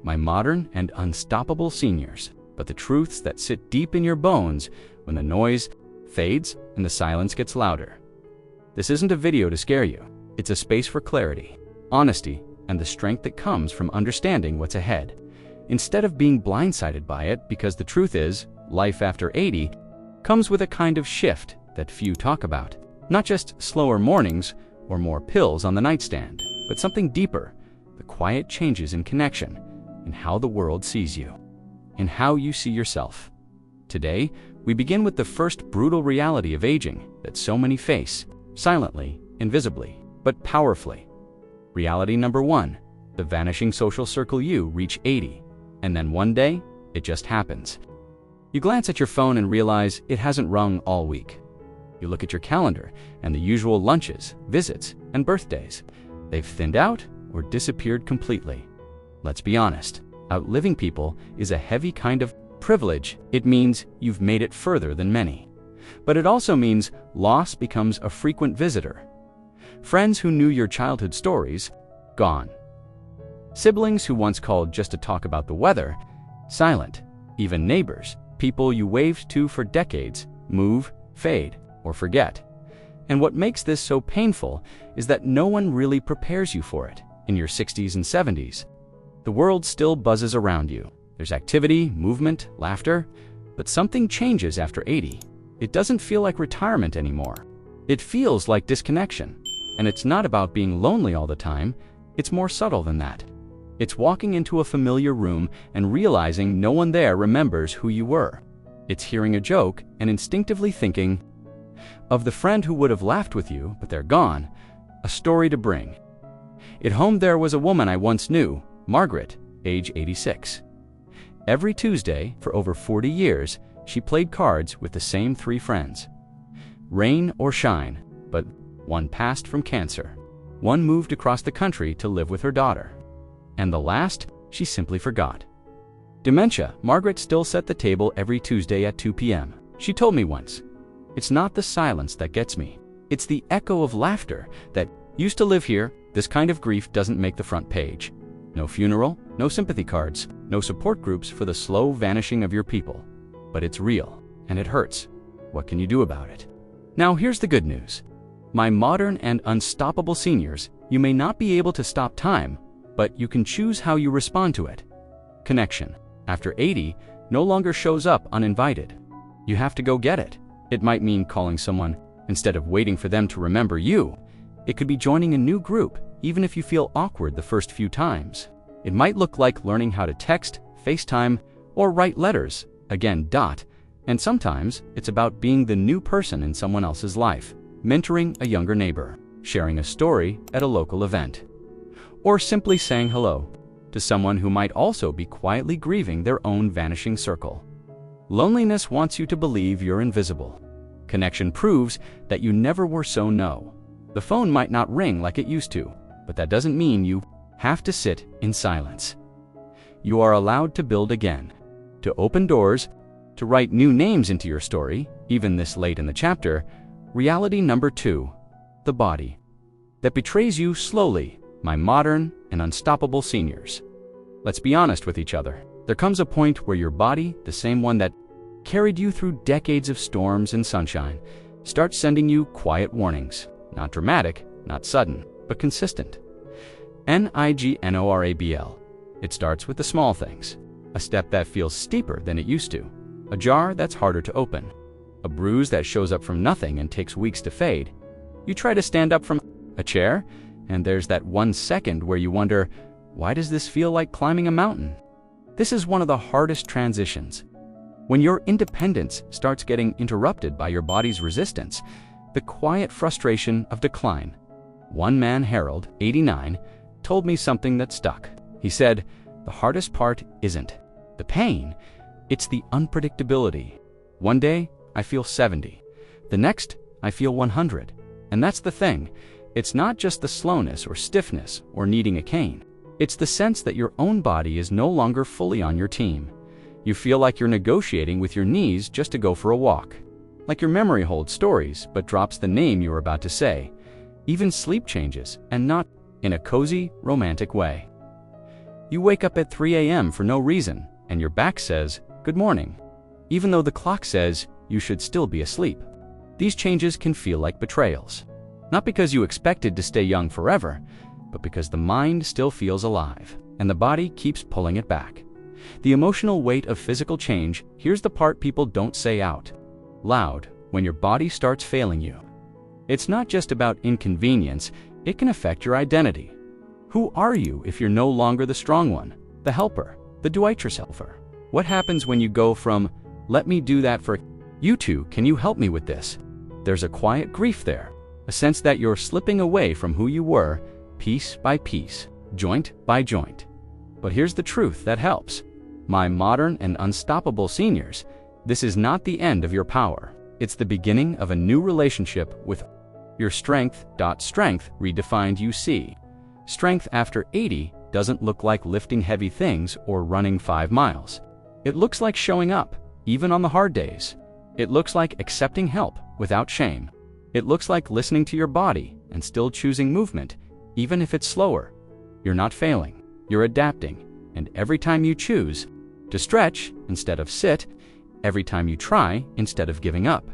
my modern and unstoppable seniors, but the truths that sit deep in your bones when the noise fades and the silence gets louder. This isn't a video to scare you. It's a space for clarity, honesty, and the strength that comes from understanding what's ahead, instead of being blindsided by it, because the truth is, life after 80 comes with a kind of shift that few talk about. Not just slower mornings or more pills on the nightstand, but something deeper, the quiet changes in connection, in how the world sees you, in how you see yourself. Today, we begin with the first brutal reality of aging that so many face, silently, invisibly, but powerfully. Reality number 1, the vanishing social circle. You reach 80, and then one day, it just happens. You glance at your phone and realize it hasn't rung all week. You look at your calendar, and the usual lunches, visits, and birthdays, they've thinned out or disappeared completely. Let's be honest, outliving people is a heavy kind of privilege. It means you've made it further than many. But it also means loss becomes a frequent visitor. Friends who knew your childhood stories, gone. Siblings who once called just to talk about the weather, silent. Even neighbors, people you waved to for decades, move, fade, or forget. And what makes this so painful is that no one really prepares you for it. In your 60s and 70s, the world still buzzes around you. There's activity, movement, laughter, but something changes after 80. It doesn't feel like retirement anymore. It feels like disconnection. And it's not about being lonely all the time, it's more subtle than that. It's walking into a familiar room and realizing no one there remembers who you were. It's hearing a joke and instinctively thinking of the friend who would have laughed with you, but they're gone, a story to bring. At home there was a woman I once knew, Margaret, age 86. Every Tuesday, for over 40 years, she played cards with the same 3 friends. Rain or shine, but one passed from cancer. One moved across the country to live with her daughter. And the last, she simply forgot. Dementia. Margaret still set the table every Tuesday at 2 p.m. She told me once, "It's not the silence that gets me. It's the echo of laughter that used to live here. This kind of grief doesn't make the front page. No funeral, no sympathy cards, no support groups for the slow vanishing of your people. But it's real, and it hurts. What can you do about it?" Now here's the good news. My modern and unstoppable seniors, you may not be able to stop time, but you can choose how you respond to it. Connection, after 80, no longer shows up uninvited. You have to go get it. It might mean calling someone instead of waiting for them to remember you. It could be joining a new group, even if you feel awkward the first few times. It might look like learning how to text, FaceTime, or write letters, again, and sometimes it's about being the new person in someone else's life, mentoring a younger neighbor, sharing a story at a local event, or simply saying hello to someone who might also be quietly grieving their own vanishing circle. Loneliness wants you to believe you're invisible. Connection proves that you never were so no. The phone might not ring like it used to, but that doesn't mean you have to sit in silence. You are allowed to build again, to open doors, to write new names into your story, even this late in the chapter. Reality number 2, the body that betrays you slowly, my modern and unstoppable seniors. Let's be honest with each other. There comes a point where your body, the same one that carried you through decades of storms and sunshine, starts sending you quiet warnings. Not dramatic, not sudden, but consistent. NIGNORABL. It starts with the small things. A step that feels steeper than it used to. A jar that's harder to open. A bruise that shows up from nothing and takes weeks to fade. You try to stand up from a chair, and there's that 1 second where you wonder, why does this feel like climbing a mountain? This is one of the hardest transitions. When your independence starts getting interrupted by your body's resistance, the quiet frustration of decline. One man, Harold, 89, told me something that stuck. He said, "The hardest part isn't the pain, it's the unpredictability. One day, I feel 70. The next, I feel 100. And that's the thing. It's not just the slowness or stiffness or needing a cane. It's the sense that your own body is no longer fully on your team. You feel like you're negotiating with your knees just to go for a walk. Like your memory holds stories but drops the name you're about to say. Even sleep changes, and not in a cozy, romantic way. You wake up at 3 a.m. for no reason, and your back says, "Good morning," even though the clock says you should still be asleep. These changes can feel like betrayals. Not because you expected to stay young forever, but because the mind still feels alive, and the body keeps pulling it back. The emotional weight of physical change, here's the part people don't say out loud when your body starts failing you. It's not just about inconvenience, it can affect your identity. Who are you if you're no longer the strong one, the helper, the do-it-yourselfer? What happens when you go from, "Let me do that for you" to, "Can you help me with this?" There's a quiet grief there, a sense that you're slipping away from who you were, piece by piece, joint by joint. But here's the truth that helps. My modern and unstoppable seniors, this is not the end of your power. It's the beginning of a new relationship with your strength. Strength redefined, you see. Strength after 80 doesn't look like lifting heavy things or running 5 miles. It looks like showing up, even on the hard days. It looks like accepting help without shame. It looks like listening to your body and still choosing movement, even if it's slower. You're not failing, you're adapting, and every time you choose to stretch instead of sit, every time you try instead of giving up,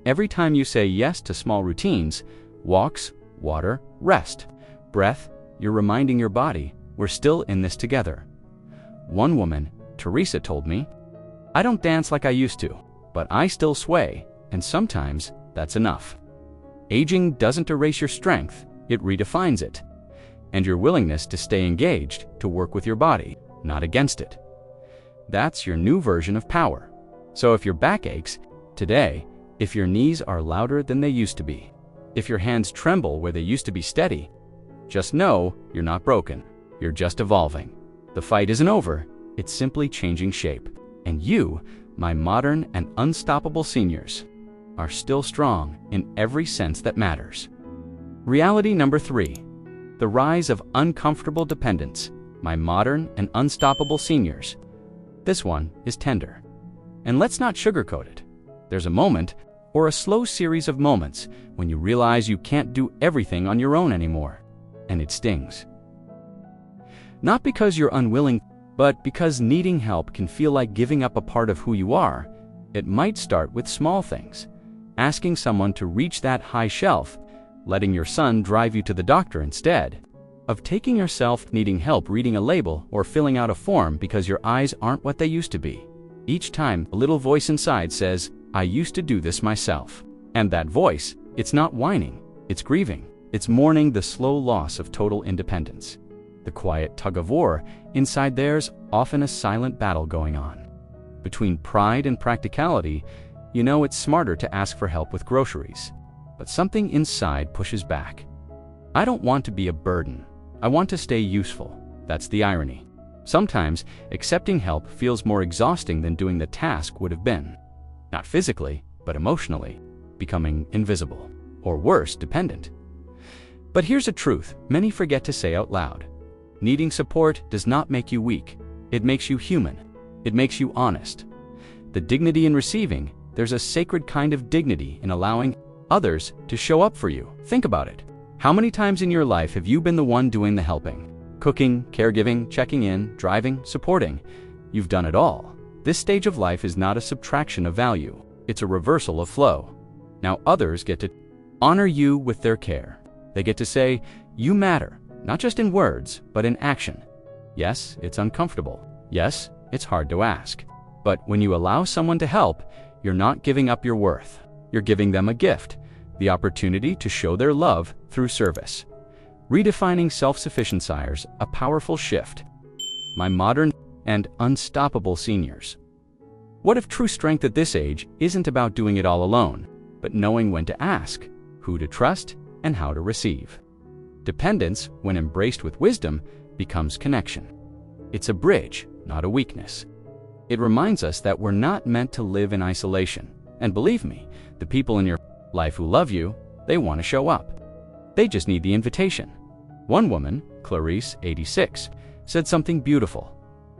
every time you say yes to small routines, walks, water, rest, breath, you're reminding your body, we're still in this together. One woman, Teresa, told me, "I don't dance like I used to, but I still sway, and sometimes that's enough." Aging doesn't erase your strength, it redefines it, and your willingness to stay engaged, to work with your body, not against it. That's your new version of power. So if your back aches today, if your knees are louder than they used to be, if your hands tremble where they used to be steady, just know you're not broken, you're just evolving. The fight isn't over, it's simply changing shape. And you, my modern and unstoppable seniors, are still strong in every sense that matters. Reality number 3, the rise of uncomfortable dependence, my modern and unstoppable seniors. This one is tender. And let's not sugarcoat it. There's a moment, or a slow series of moments, when you realize you can't do everything on your own anymore. And it stings. Not because you're unwilling, but because needing help can feel like giving up a part of who you are. It might start with small things. Asking someone to reach that high shelf, letting your son drive you to the doctor instead of taking yourself, needing help reading a label or filling out a form because your eyes aren't what they used to be. Each time, a little voice inside says, "I used to do this myself." And that voice, it's not whining, it's grieving. It's mourning the slow loss of total independence. The quiet tug-of-war inside there's often a silent battle going on. Between pride and practicality, you know it's smarter to ask for help with groceries. But something inside pushes back. I don't want to be a burden. I want to stay useful. That's the irony. Sometimes, accepting help feels more exhausting than doing the task would have been. Not physically, but emotionally, becoming invisible, or worse, dependent. But here's a truth many forget to say out loud. Needing support does not make you weak. It makes you human. It makes you honest. The dignity in receiving, there's a sacred kind of dignity in allowing others to show up for you. Think about it. How many times in your life have you been the one doing the helping? Cooking, caregiving, checking in, driving, supporting. You've done it all. This stage of life is not a subtraction of value. It's a reversal of flow. Now others get to honor you with their care. They get to say, "You matter," not just in words, but in action. Yes, it's uncomfortable. Yes, it's hard to ask. But when you allow someone to help, you're not giving up your worth. You're giving them a gift, the opportunity to show their love through service. Redefining self-sufficiency's a powerful shift. My modern and unstoppable seniors. What if true strength at this age isn't about doing it all alone, but knowing when to ask, who to trust, and how to receive? Dependence, when embraced with wisdom, becomes connection. It's a bridge, not a weakness. It reminds us that we're not meant to live in isolation. And believe me, the people in your life who love you, they want to show up. They just need the invitation. One woman, Clarice, 86, said something beautiful.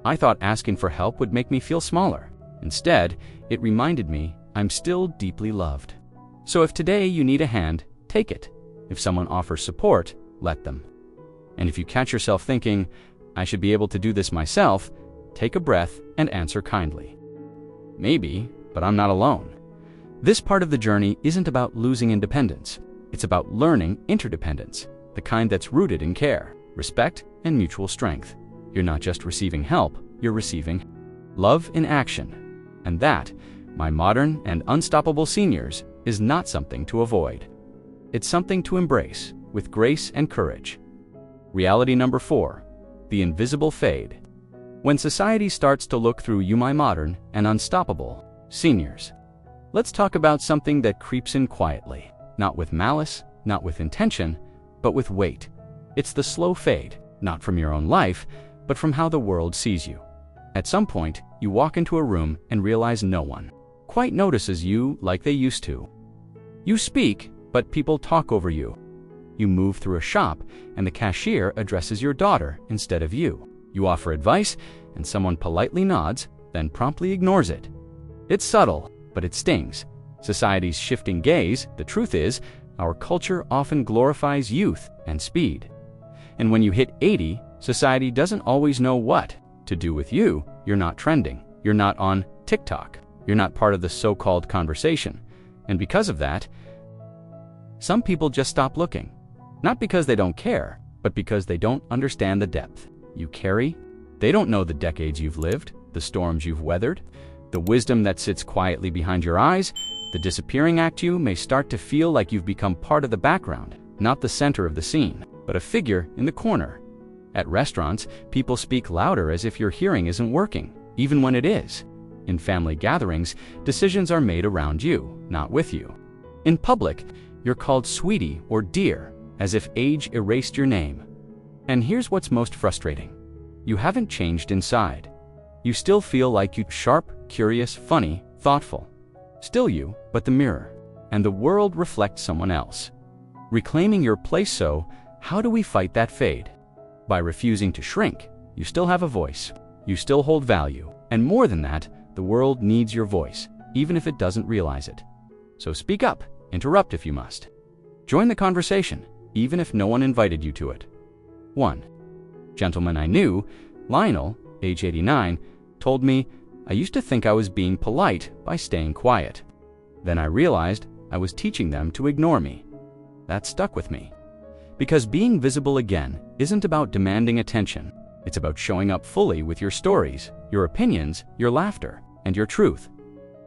"I thought asking for help would make me feel smaller. Instead, it reminded me I'm still deeply loved." So if today you need a hand, take it. If someone offers support, let them. And if you catch yourself thinking, I should be able to do this myself, take a breath and answer kindly. Maybe, but I'm not alone. This part of the journey isn't about losing independence. It's about learning interdependence, the kind that's rooted in care, respect, and mutual strength. You're not just receiving help, you're receiving love in action. And that, my modern and unstoppable seniors, is not something to avoid. It's something to embrace with grace and courage. Reality number 4, the invisible fade. When society starts to look through you, my modern and unstoppable seniors, let's talk about something that creeps in quietly, not with malice, not with intention, but with weight. It's the slow fade, not from your own life, but from how the world sees you. At some point, you walk into a room and realize no one quite notices you like they used to. You speak, but people talk over you. You move through a shop, and the cashier addresses your daughter instead of you. You offer advice, and someone politely nods, then promptly ignores it. It's subtle, but it stings. Society's shifting gaze, the truth is, our culture often glorifies youth and speed. And when you hit 80, society doesn't always know what to do with you. You're not trending. You're not on TikTok. You're not part of the so-called conversation. And because of that, some people just stop looking. Not because they don't care, but because they don't understand the depth you carry. They don't know the decades you've lived, the storms you've weathered, the wisdom that sits quietly behind your eyes. The disappearing act you may start to feel like you've become part of the background, not the center of the scene, but a figure in the corner. At restaurants, people speak louder as if your hearing isn't working, even when it is. In family gatherings, decisions are made around you, not with you. In public, you're called sweetie or dear, as if age erased your name. And here's what's most frustrating. You haven't changed inside. You still feel like you're sharp, curious, funny, thoughtful. Still you, but the mirror. And the world reflects someone else. Reclaiming your place. So, how do we fight that fade? By refusing to shrink. You still have a voice. You still hold value. And more than that, the world needs your voice, even if it doesn't realize it. So speak up, interrupt if you must. Join the conversation, even if no one invited you to it. 1 gentleman I knew, Lionel, age 89, told me, I used to think I was being polite by staying quiet. Then I realized I was teaching them to ignore me. That stuck with me. Because being visible again isn't about demanding attention. It's about showing up fully with your stories, your opinions, your laughter, and your truth.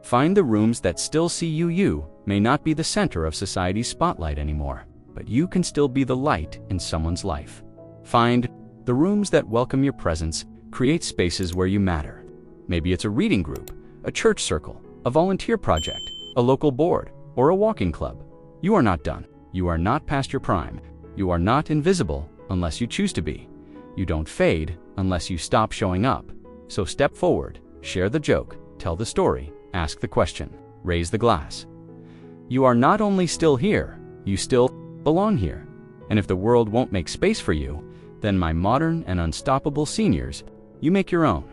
Find the rooms that still see you. You may not be the center of society's spotlight anymore, but you can still be the light in someone's life. Find the rooms that welcome your presence. Create spaces where you matter. Maybe it's a reading group, a church circle, a volunteer project, a local board, or a walking club. You are not done. You are not past your prime. You are not invisible unless you choose to be. You don't fade unless you stop showing up. So step forward, share the joke, tell the story, ask the question, raise the glass. You are not only still here, you still belong here. And if the world won't make space for you, then my modern and unstoppable seniors, you make your own.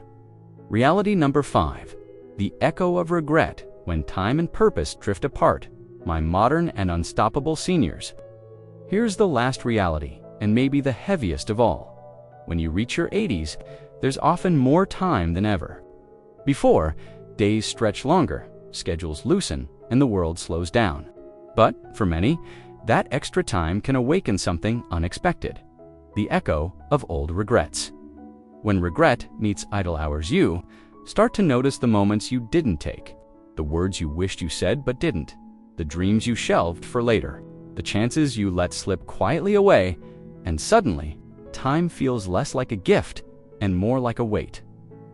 Reality number 5, the echo of regret when time and purpose drift apart. My modern and unstoppable seniors. Here's the last reality, and maybe the heaviest of all. When you reach your 80s, there's often more time than ever. Before, days stretch longer, schedules loosen, and the world slows down. But, for many, that extra time can awaken something unexpected. The echo of old regrets. When regret meets idle hours, you start to notice the moments you didn't take, the words you wished you said but didn't, the dreams you shelved for later, the chances you let slip quietly away, and suddenly, time feels less like a gift and more like a weight.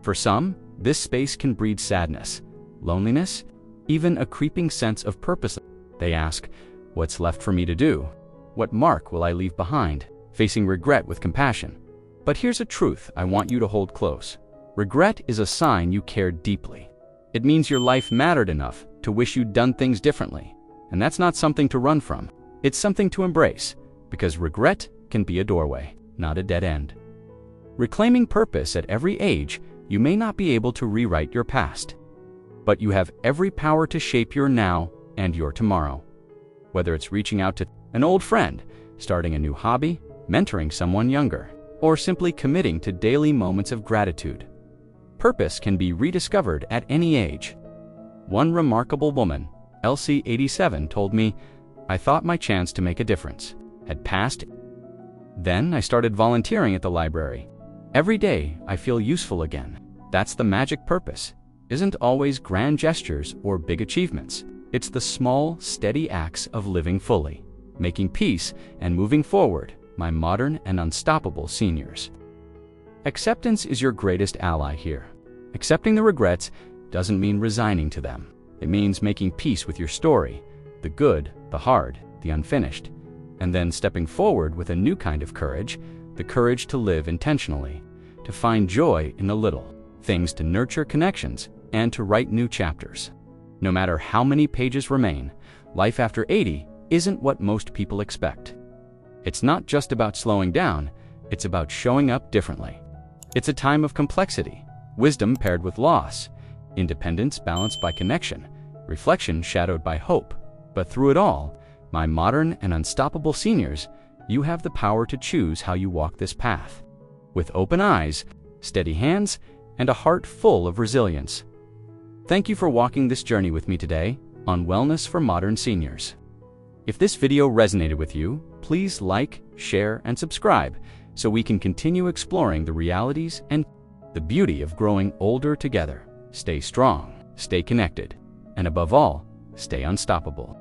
For some, this space can breed sadness, loneliness, even a creeping sense of purpose. They ask, what's left for me to do? What mark will I leave behind? Facing regret with compassion. But here's a truth I want you to hold close. Regret is a sign you cared deeply. It means your life mattered enough to wish you'd done things differently. And that's not something to run from. It's something to embrace, because regret can be a doorway, not a dead end. Reclaiming purpose at every age, you may not be able to rewrite your past, but you have every power to shape your now and your tomorrow. Whether it's reaching out to an old friend, starting a new hobby, mentoring someone younger, or simply committing to daily moments of gratitude. Purpose can be rediscovered at any age. One remarkable woman, Elsie 87, told me, "I thought my chance to make a difference had passed. Then I started volunteering at the library. Every day I feel useful again." That's the magic. Purpose isn't always grand gestures or big achievements. It's the small, steady acts of living fully, making peace, and moving forward, my modern and unstoppable seniors. Acceptance is your greatest ally here. Accepting the regrets doesn't mean resigning to them. It means making peace with your story, the good, the hard, the unfinished, and then stepping forward with a new kind of courage, the courage to live intentionally, to find joy in the little things, to nurture connections, and to write new chapters. No matter how many pages remain, life after 80 isn't what most people expect. It's not just about slowing down, it's about showing up differently. It's a time of complexity, wisdom paired with loss, independence balanced by connection, reflection shadowed by hope. But through it all, my modern and unstoppable seniors, you have the power to choose how you walk this path. With open eyes, steady hands, and a heart full of resilience. Thank you for walking this journey with me today on Wellness for Modern Seniors. If this video resonated with you, please like, share, and subscribe so we can continue exploring the realities and the beauty of growing older together. Stay strong, stay connected, and above all, stay unstoppable.